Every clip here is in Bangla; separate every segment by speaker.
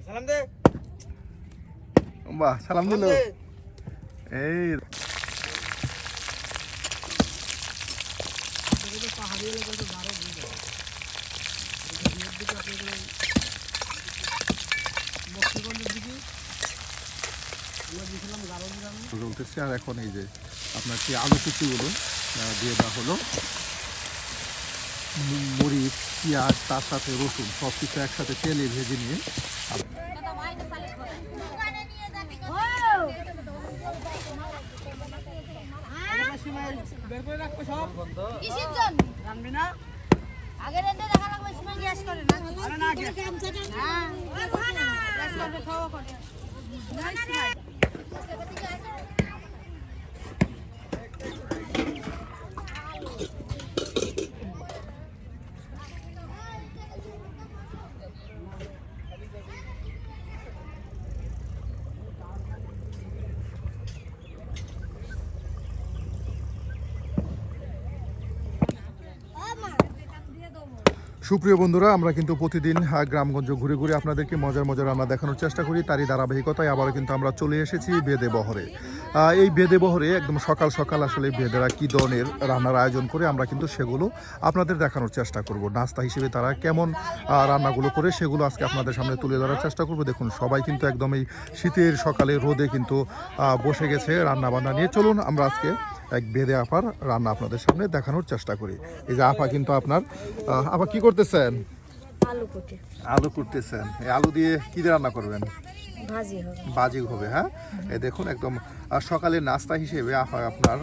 Speaker 1: সালাম দে।
Speaker 2: বাহ, সালাম দিল। এই চলতেছে। আর এখন এই যে আপনার কি আলু কুচিগুলো দিয়ে দেওয়া হলো, মরিচ, পেঁয়াজ, তার সাথে রসুন সব কিছু একসাথে তেলে ভেজে নিয়ে সুপ্রিয় বন্ধুরা, আমরা কিন্তু প্রতিদিন গ্রামগঞ্জ ঘুরে ঘুরে আপনাদেরকে মজার মজার রান্না দেখানোর চেষ্টা করি। তারই ধারাবাহিকতায় আবারও কিন্তু আমরা চলে এসেছি বেদে বহরে। এই বেদে বহরে একদম সকাল সকাল আসলে বেদেরা কী ধরনের রান্নার আয়োজন করে আমরা কিন্তু সেগুলো আপনাদের দেখানোর চেষ্টা করব। নাস্তা হিসেবে তারা কেমন রান্নাগুলো করে সেগুলো আজকে আপনাদের সামনে তুলে ধরার চেষ্টা করব। দেখুন সবাই কিন্তু একদম এই শীতের সকালে রোদে কিন্তু বসে গেছে রান্না বান্না নিয়ে। চলুন আমরা আজকে এক বেদে আপার রান্না আপনাদের সামনে দেখানোর চেষ্টা করি। এই যে আপা কিন্তু আপনার আপা কি করতেছেন? আলু কুটতেছেন। এই আলু দিয়ে কি দিয়ে রান্না করবেন? ভাজি হবে। হ্যাঁ, এই দেখুন একদম সকালের নাস্তা হিসেবে আপা আপনার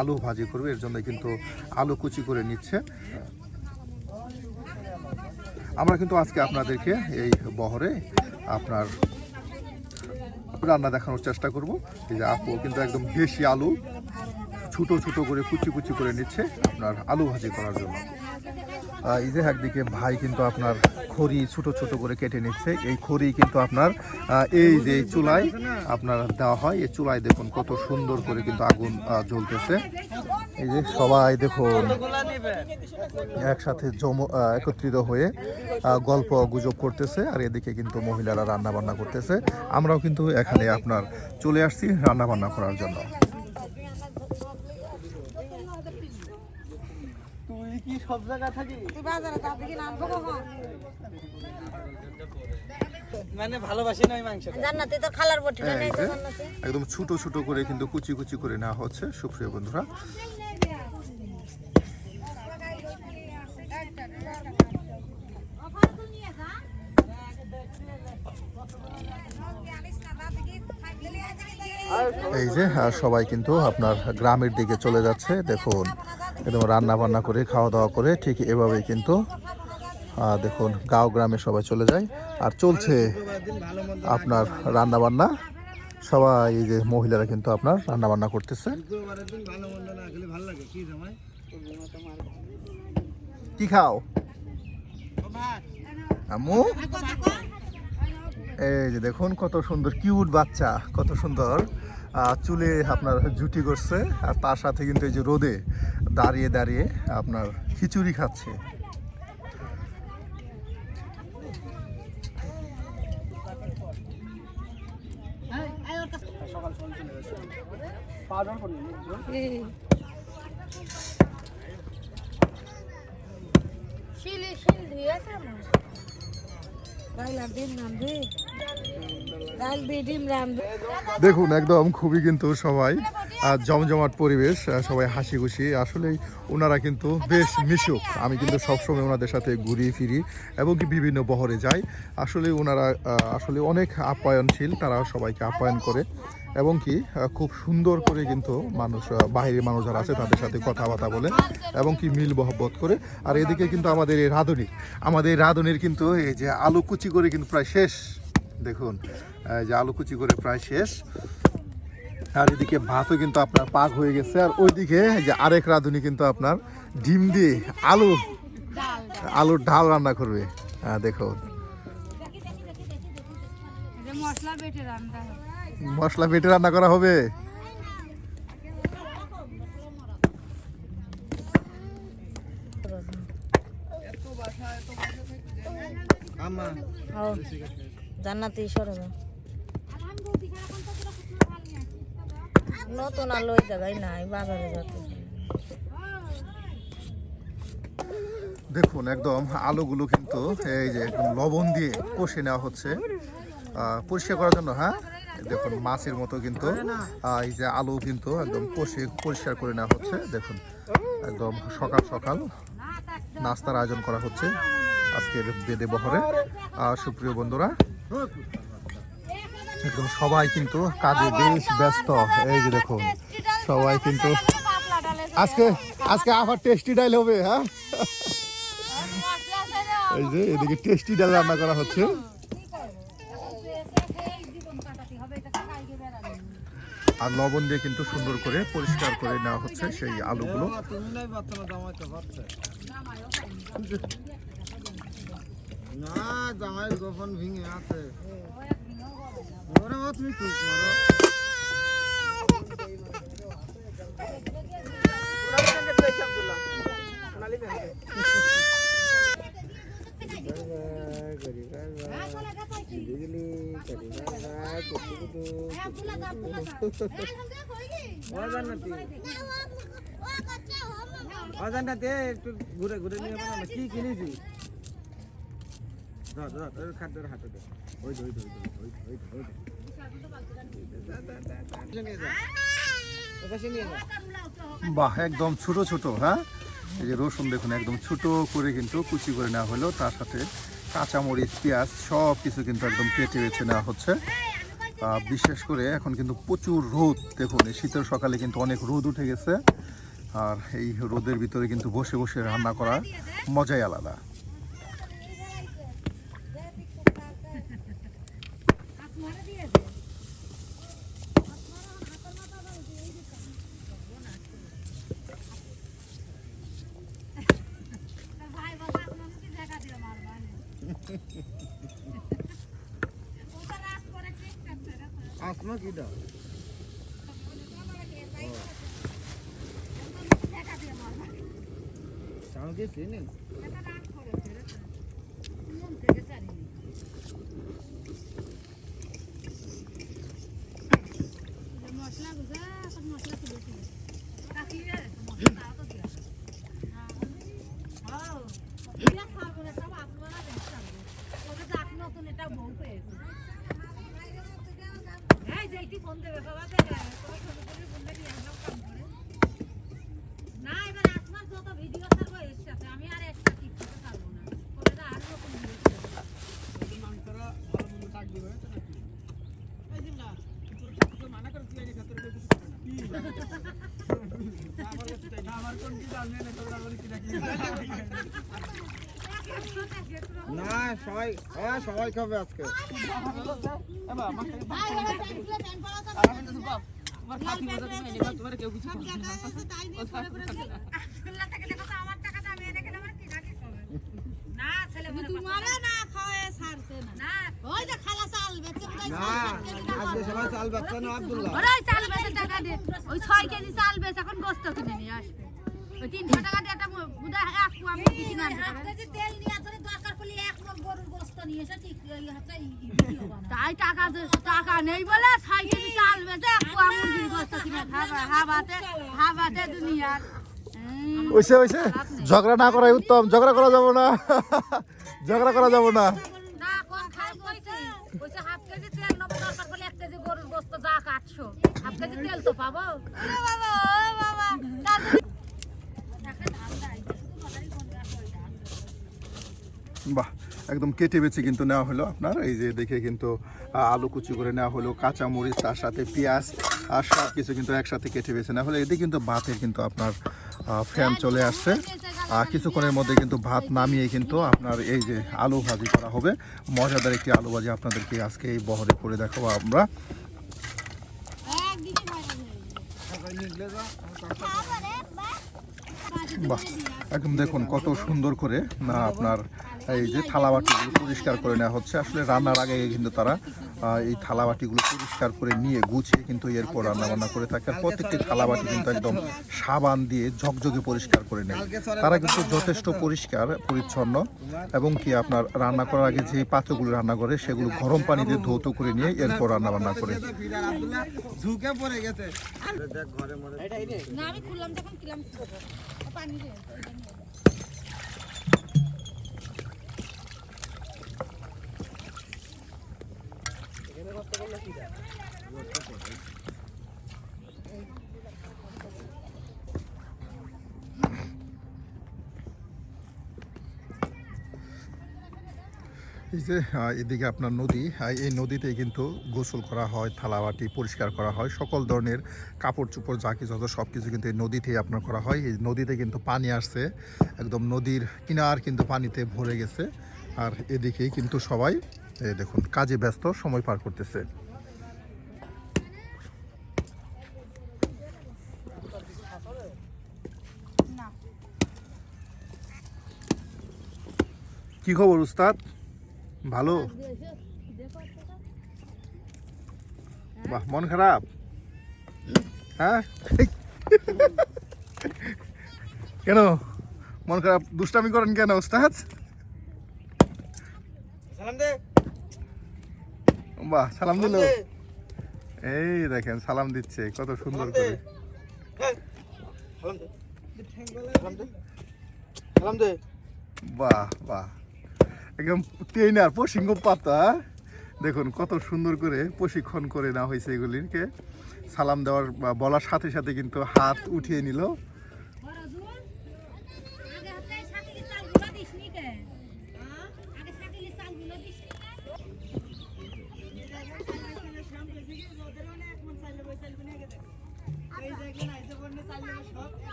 Speaker 2: আলু ভাজি করবে। এর জন্য কিন্তু আলু কুচি করে নিচ্ছে। আমরা কিন্তু আজকে আপনাদেরকে এই বহরে আপনার রান্না দেখানোর চেষ্টা করব। এই যে আপু কিন্তু একদম দেশি আলু ছোটো ছোটো করে কুচি কুচি করে নিচ্ছে আপনার আলু ভাজি করার জন্য। এই যে একদিকে ভাই কিন্তু আপনার খড়ি ছোট ছোট করে কেটে নিচ্ছে। এই খড়ি কিন্তু আপনার এই যে চুলায় আপনার দেওয়া হয়। এই চুলায় দেখুন কত সুন্দর করে কিন্তু আগুন জ্বলতেছে। এই যে সবাই দেখুন একসাথে একত্রিত হয়ে গল্প গুজব করতেছে। আর এদিকে কিন্তু মহিলারা রান্না বান্না করতেছে। আমরাও কিন্তু এখানে আপনার চলে আসছি রান্না বান্না করার জন্য।
Speaker 1: সব জায়গা থাকি মানে ভালোবাসি না মাংস জান্নাতে তো খালার বটিটা নেই তো জান্নাতে
Speaker 2: একদম ছোট ছোট করে কিন্তু কুচি কুচি করে নেওয়া হচ্ছে। সুপ্রিয় বন্ধুরা, এই যে সবাই কিন্তু আপনার গ্রামের দিকে চলে যাচ্ছে। দেখুন একদম রান্না বান্না করে খাওয়া দাওয়া করে ঠিক এভাবেই কিন্তু দেখুন গাঁও গ্রামে সবাই চলে যায়। আর চলছে আপনার রান্না বান্না। সবাই এই যে মহিলারা কিন্তু আপনার রান্না বান্না করতেছে। কি খাও আম্মু? এই যে দেখুন কত সুন্দর কিউট বাচ্চা, কত সুন্দর চুলে আপনার জুটি করছে। আর তার সাথে কিন্তু এই যে রোদে দাঁড়িয়ে দাঁড়িয়ে আপনার খিচুড়ি খাচ্ছে। দেখুন একদম খুবই কিন্তু সবাই জমজমাট পরিবেশ, সবাই হাসি খুশি। আসলেই ওনারা কিন্তু বেশ মিশুক। আমি কিন্তু সবসময় ওনাদের সাথে ঘুরি ফিরি এবং কি বিভিন্ন বহরে যাই। আসলে ওনারা আসলে অনেক আপ্যায়নশীল, তারা সবাইকে আপ্যায়ন করে এবং কি খুব সুন্দর করে কিন্তু মানুষ বাহিরের মানুষ যারা আছে তাদের সাথে কথাবার্তা বলে এবং কি মিল মহব্বত করে। আর এদিকে কিন্তু আমাদের এই রাঁধুনির কিন্তু এই যে আলু কুচি করে কিন্তু প্রায় শেষ। দেখুন যে আলু কুচি করে প্রায় শেষ। আর এদিকে ভাতও কিন্তু আপনার পাক হয়ে গেছে। আর ওইদিকে যে আরেক রাঁধুনি কিন্তু আপনার ডিম দিয়ে আলুর ঢাল রান্না করবে। দেখুন মশলা বেটে রান্না করা হবে।
Speaker 1: জান্নাতি সরঞ্জাম নতুন আলো ওই জায়গায় নাই বাজারে যাতে
Speaker 2: দেখুন একদম আলুগুলো কিন্তু এই যে একদম লবণ দিয়ে কষে নেওয়া হচ্ছে পরিষ্কার করার জন্য। হ্যাঁ, দেখুন মাছের মতো কিন্তু এই যে আলু কিন্তু একদম কষে পরিষ্কার করে নেওয়া হচ্ছে। দেখুন একদম সকাল সকাল নাস্তার আয়োজন করা হচ্ছে আজকের বেদে বহরে। সুপ্রিয় বন্ধুরা, একদম সবাই কিন্তু কাজে বেশ ব্যস্ত। এই যে দেখুন সবাই কিন্তু আজকে আজকে আবার টেস্টি ডাল হবে। হ্যাঁ, এই যে এদিকে টেস্টি ডাল রান্না করা হচ্ছে। আর লবণ দিয়ে কিন্তু সুন্দর করে পরিষ্কার করে নেওয়া হচ্ছে সেই আলুগুলো।
Speaker 3: না জামাই গোপন ভেঙে আছে তুমি চুপ করো। অজান্নাতে একটু ঘুরে ঘুরে নিয়ে কি কিনেছি খাদ্যের হাতে ওই
Speaker 2: বাহ, একদম ছোট ছোট। হ্যাঁ, এই যে রসুন দেখুন একদম ছোট করে কিন্তু কুচি করে নেওয়া হলো, তার সাথে কাঁচামরিচ পেঁয়াজ সব কিছু কিন্তু একদম কেটে বেছে নেওয়া হচ্ছে। বিশেষ করে এখন কিন্তু প্রচুর রোদ, দেখুন এই শীতের সকালে কিন্তু অনেক রোদ উঠে গেছে। আর এই রোদের ভিতরে কিন্তু বসে বসে রান্না করার মজাই আলাদা।
Speaker 3: আসমা কি দাও চাউকে চিনি না সবাই সবাই খাবে আজকে। সবাই চাল বেচছে না আব্দুল্লাহ
Speaker 1: চাল বেচে টাকা দিয়ে ওই 6 কেজি চাল বেচে এখন গোস্ত কিনে নিয়ে আসবে। ওই 300 টাকা দিয়ে একটা বুদা এক কুয়া মুরগি কিনে আনতে পারে। 1 কেজি তেল নিয়ে আসলে দরকার পড়লে এক মগ গরুর গোস্ত নিয়ে এসে ঠিক এই হচ্ছে ভিডিও বানায়। তাই টাকা নেই বলে 6 কেজি চাল বেচে এক কুয়া মুরগির গোস্ত কিনে খাবে। হাবাতে দুনিয়ার
Speaker 2: ওইসে ঝগড়া না করাই উত্তম। ঝগড়া করা যাব না, ঝগড়া করা যাব না।
Speaker 1: না কোন খাই কইছে কইছে হাফ কেজি তেল নেব দরকার পড়লে 1 কেজি গরুর গোস্ত যা 800 হাফ কেজি তেল তো পাবো। ওরে বাবা ও বাবা
Speaker 2: বাহ, একদম কেটে বেছে কিন্তু নেওয়া হলো আপনার। এই যে দেখে কিন্তু আলু কুচি করে নেওয়া হলো, কাঁচামরিচ তার সাথে পেঁয়াজ আর সব কিছু কিন্তু একসাথে কেটে বেছে নেওয়া হলো। এদিকে কিন্তু ভাতের কিন্তু আপনার ফ্যান চলে আসছে। কিছুক্ষণের মধ্যে কিন্তু ভাত নামিয়ে কিন্তু আপনার এই যে আলু ভাজি করা হবে। মজাদার একটি আলু ভাজি আপনাদেরকে আজকে এই বহরে করে দেখাবো আমরা। বাহ, একদম দেখুন কত সুন্দর করে আপনার এই যে থালাবাটিগুলো পরিষ্কার করে নেওয়া হচ্ছে। আসলে রান্নার আগে কিন্তু তারা এই থালাবাটিগুলো পরিষ্কার করে নিয়ে গুছিয়ে কিন্তু এরপর রান্নাবান্না করে থাকে। আর প্রত্যেকটি থালাবাটি কিন্তু একদম সাবান দিয়ে ঝকঝকে পরিষ্কার করে নেয়। তারা কিন্তু যথেষ্ট পরিষ্কার পরিচ্ছন্ন এবং কি আপনার রান্না করার আগে যে পাত্রগুলো রান্না করে সেগুলো গরম পানিতে ধৌত করে নিয়ে এরপর রান্নাবান্না করে।
Speaker 3: ঝুঁকে পড়ে গেছে।
Speaker 1: না আমি খুললাম যখন কিলাম পানি দিয়ে
Speaker 2: এই যে এদিকে আপনার নদী, এই নদীতে কিন্তু গোসল করা হয়, থালাবাটি পরিষ্কার করা হয়, সকল ধরনের কাপড় চোপড় যা কিছু আছে সব কিছু কিন্তু এই নদীতেই আপনার করা হয়। এই নদীতে কিন্তু পানি আসছে, একদম নদীর কিনার কিন্তু পানিতে ভরে গেছে। আর এদিকেই কিন্তু সবাই দেখুন কাজে ব্যস্ত সময় পার করতেছে। কি খবর উস্তাদ? ভালো? বাহ, মন খারাপ? হ্যাঁ কেন মন খারাপ? দুষ্টামি করেন কেন উস্তাদ?
Speaker 3: সালাম দে।
Speaker 2: বাহ, সালাম দিল। এই দেখেন সালাম দিচ্ছে কত সুন্দর করে।
Speaker 3: সালাম দে।
Speaker 2: বাহ বাহ, একদম ট্রেনার প্রশিক্ষণ পাতা। দেখুন কত সুন্দর করে প্রশিক্ষণ করে নেওয়া হয়েছে এগুলিকে। সালাম দেওয়ার বা বলার সাথে সাথে কিন্তু হাত উঠিয়ে নিল।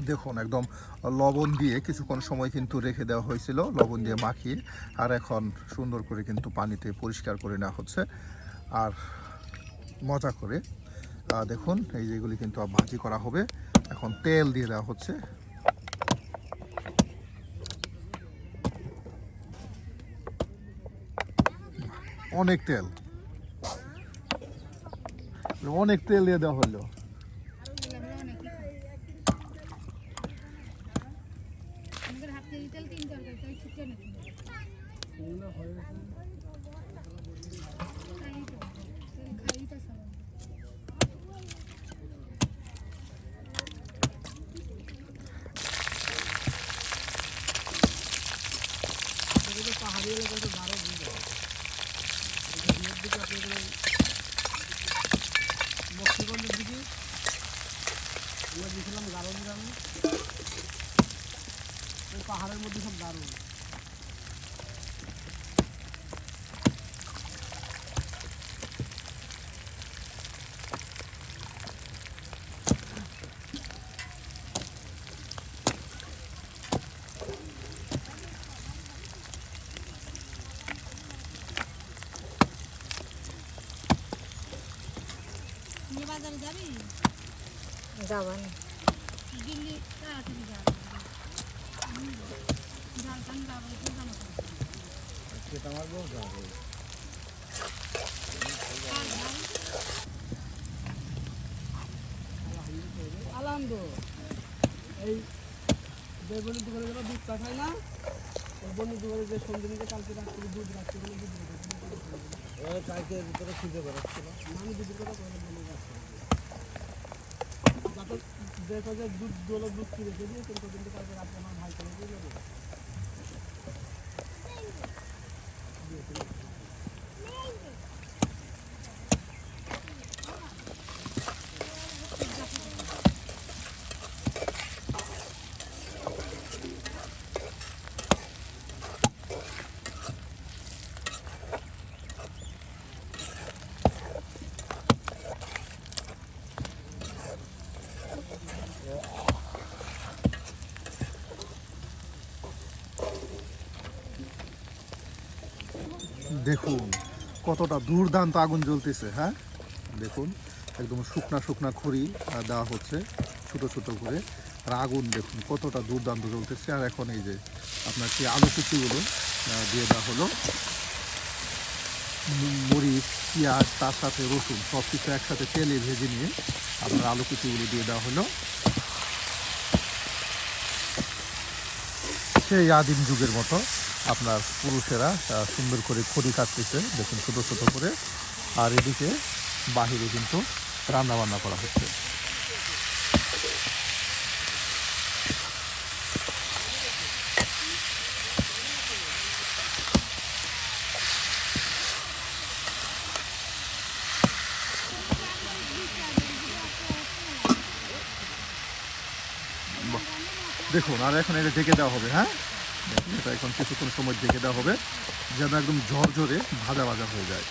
Speaker 2: দেখুন একদম লবণ দিয়ে কিছুক্ষণ সময় কিন্তু রেখে দেওয়া হয়েছিল, লবণ দিয়ে মাখিয়ে। আর এখন সুন্দর করে কিন্তু পানিতে পরিষ্কার করে নেওয়া হচ্ছে। আর মজা করে দেখুন এই যেগুলি কিন্তু ভাজি করা হবে। এখন তেল দিয়ে দেওয়া হচ্ছে। অনেক তেল, অনেক তেল দিয়ে দেওয়া হলো।
Speaker 3: পাহাড়ি এলাকায় তো দারুণ মক্ষীগঞ্জের দিকে আমরা গেছিলাম গারো গ্রামে। ওই পাহাড়ের মধ্যে সব দারুণ।
Speaker 1: বাজারে যাবি?
Speaker 4: যাবেন
Speaker 1: দিল্লি তাড়াতাড়ি যাবি। ঝালখান যাবো তো জানো
Speaker 3: সেটা আমার বউ যাবে। আনন্দ এই যে বন্ধু দোকানে যারা দুধ চা খায় না, ওই বন্ধু দোকানে যে সন্ধ্যে কালকে রাত্রে দুধ রাখতে গেলে দুধ কালকে ভিতরে খুঁজে বেড়াচ্ছিল। আমি দুধের কথা বলে বলে যাচ্ছি যাতে দেখো যে দুধ দোলো দুধ কিনে দিয়ে কিন্তু কিন্তু কালকে রাত্রে আমার ভাই করে দিয়ে যাবে।
Speaker 2: দেখুন কতটা দুর্দান্ত আগুন জ্বলতেছে। হ্যাঁ দেখুন একদম শুকনা শুকনা খড়ি দেওয়া হচ্ছে ছোট ছোট করে, আর আগুন দেখুন কতটা দুর্দান্ত জ্বলতেছে। আর এখন এই যে আপনার সেই আলু কুচিগুলো দিয়ে দেওয়া হলো, মরিচ পেঁয়াজ তার সাথে রসুন সব কিছু একসাথে তেলে ভেজে নিয়ে আপনার আলু কুচিগুলো দিয়ে দেওয়া হলো। সেই আদিম যুগের মতো আপনার পুরুষেরা সুন্দর করে খড়ি কাটতেছে দেখুন ছোটো ছোটো করে, আর এদিকে বাহিরে কিন্তু রান্না বান্না করা হচ্ছে। দেখুন আর এখন এটা ঢেকে দেওয়া হবে। হ্যাঁ দেখুন এটা এখন কিছুক্ষণ সময় ঢেকে দেওয়া হবে যেন একদম ঝরঝরে ভাজা ভাজা হয়ে যায়।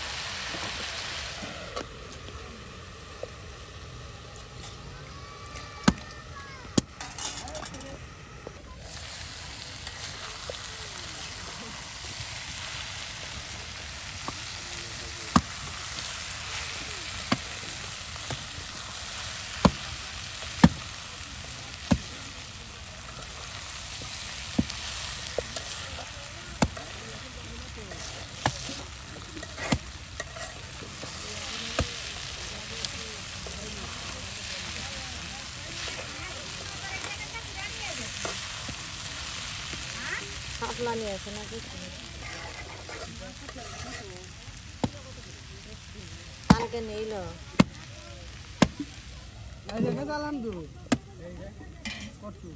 Speaker 4: শাপলা নিয়ে আছে নাকি কালকে নেইল
Speaker 3: এই দেখে চালান তো কটু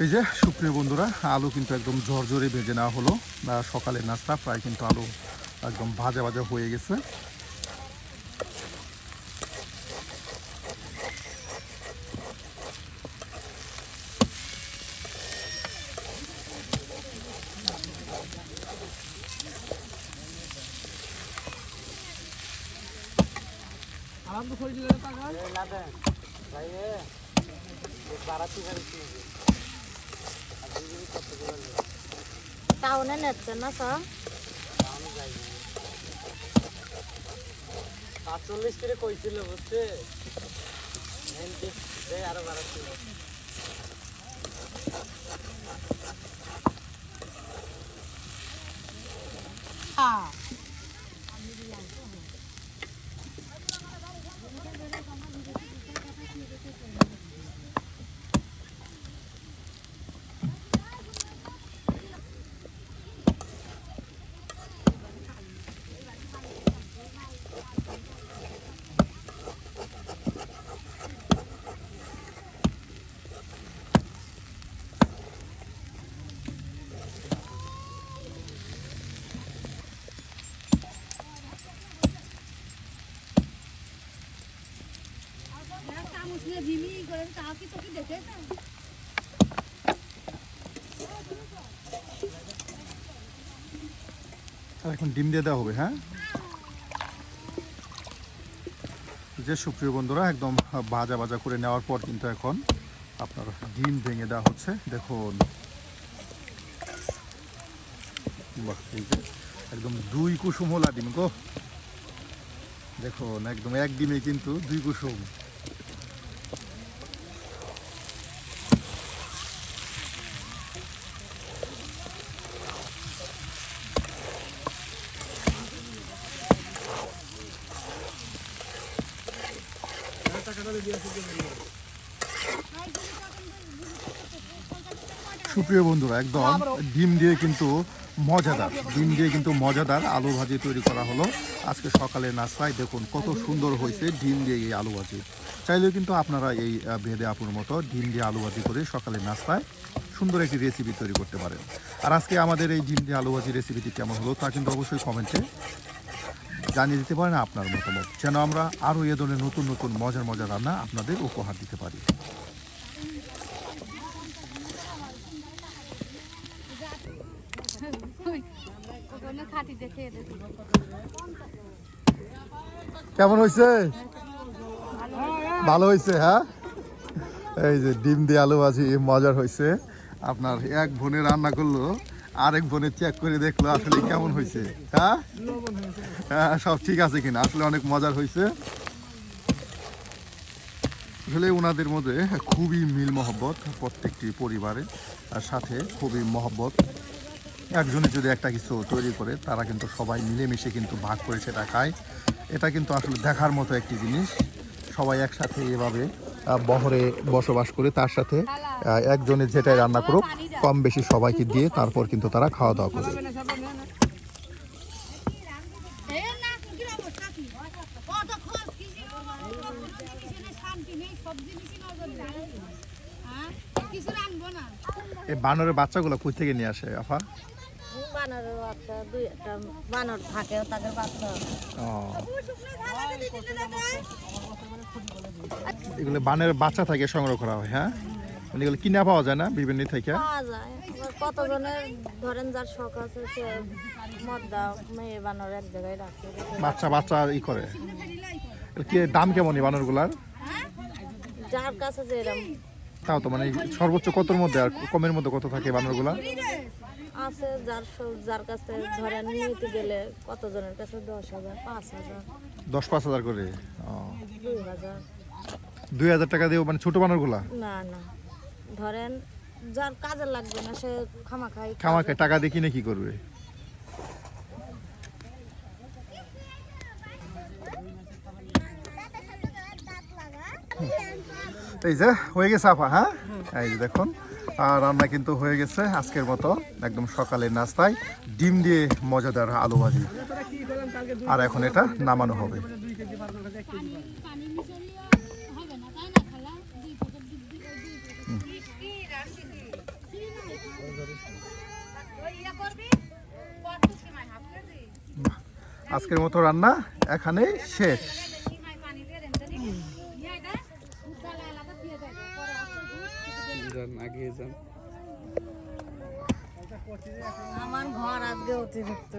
Speaker 2: এই যে সুপ্রিয় বন্ধুরা আলু কিন্তু একদম ঝরঝরে ভেজে নেওয়া হলো, সকালের নাস্তা প্রায় কিন্তু আলু একদম ভাজা ভাজা হয়ে গেছে।
Speaker 3: আরাম তো খড়ি দিলে টাকা লাগে ভাই এ বারাতি বারাতি
Speaker 4: টাউনে নেচ্ছে না সব
Speaker 3: ৪৫ করে কইছিল বুঝছে আরো বারাতি
Speaker 2: এখন ডিম দিয়ে দেওয়া হবে। হ্যাঁ যে সুপ্রিয় বন্ধুরা একদম ভাজা ভাজা করে নেওয়ার পর কিন্তু এখন আপনার ডিম ভেঙে দেওয়া হচ্ছে। দেখুন বাহ এই যে একদম 2 কুসুম হলা ডিম গো, দেখুন একদম এক ডিমে কিন্তু 2 কুসুম।
Speaker 3: সকালে দিয়েছে
Speaker 2: সুপ্রিয় বন্ধুরা, একদম ডিম দিয়ে কিন্তু মজাদার আলু ভাজি তৈরি করা হলো আজকে সকালে নাস্তায়। দেখুন কত সুন্দর হয়েছে ডিম দিয়ে এই আলু ভাজি। চাইলেও কিন্তু আপনারা এই ভেদে আপুর মতো ডিম দিয়ে আলু ভাজি করে সকালে নাস্তায় সুন্দর একটি রেসিপি তৈরি করতে পারেন। আর আজকে আমাদের এই ডিম দিয়ে আলু ভাজি রেসিপিটি কেমন হলো তা কিন্তু অবশ্যই কমেন্টে জানিয়ে দিতে পারেন আপনার মতামত, যেন আমরা আরও এ ধরনের নতুন নতুন মজার রান্না আপনাদের উপহার দিতে পারি। কেমন হয়েছে? ভালো হয়েছে? হ্যাঁ, এই যে ডিম দিয়ে আলু ভাজি মজার হয়েছে। আপনার এক বোনে রান্না করলো, আরেক বোনে চেক করে দেখলো আসলে কেমন হয়েছে। হ্যাঁ, সব ঠিক আছে কিনা, আসলে অনেক মজার হয়েছে। আসলে ওনাদের মধ্যে খুবই মিল মহব্বত, প্রত্যেকটি পরিবারের সাথে খুবই মহব্বত। একজনে যদি একটা কিছু তৈরি করে তারা কিন্তু সবাই মিলেমিশে কিন্তু ভাগ করে সেটা খায়। এটা কিন্তু আসলে দেখার মতো একটি জিনিস। সবাই একসাথে এভাবে বহরে বসবাস করে, তার সাথে একজনের যেটাই রান্না করুক কম বেশি সবাইকে দিয়ে তারপর কিন্তু তারা খাওয়া দাওয়া করে। এই বানরের বাচ্চাগুলো কই থেকে নিয়ে আসে আফা?
Speaker 4: বানরের বাচ্চা, দুই একটা বানর থাকে তাদের বাচ্চা।
Speaker 2: এগুলো বানের বাচ্চা থেকে সংগ্রহ করা হয়। হ্যাঁ, মানে এগুলো কিনা পাওয়া যায় না বিভিন্ন থেকে?
Speaker 4: পাওয়া যায়। আবার কতজনের ধরেন যার শখ আছে সে মদ্দা মেয়ে বানর এক জায়গায় রাখে,
Speaker 2: বাচ্চা ই করে। কি দাম কেমন এই বানরগুলার?
Speaker 4: যার কাছে যেরকম।
Speaker 2: তাও তো মানে সর্বোচ্চ কতর মধ্যে আর কমের মধ্যে কত থাকে বানরগুলা?
Speaker 4: আছে যার কাছে ধরেন নিতে গেলে কতজনের কাছে 10,000, 5,000,
Speaker 2: 10-5 হাজার করে।
Speaker 4: 2,000।
Speaker 2: 2,000 টাকা দিয়েও মানে ছোট বানরগুলা?
Speaker 4: না ধরেন যার কাজে লাগবে না সে
Speaker 2: খামাকে টাকা দিয়ে কিনে কি করবে? এই যে হয়ে গেছে আপা। হ্যাঁ, এই যে দেখুন রান্না কিন্তু হয়ে গেছে আজকের মতো একদম সকালের নাস্তায় ডিম দিয়ে মজাদার আলু ভাজি। আর এখন এটা নামানো হবে। আজকের মতো রান্না এখানে শেষ।
Speaker 4: আমার ঘর আজকে অতিরিক্ত।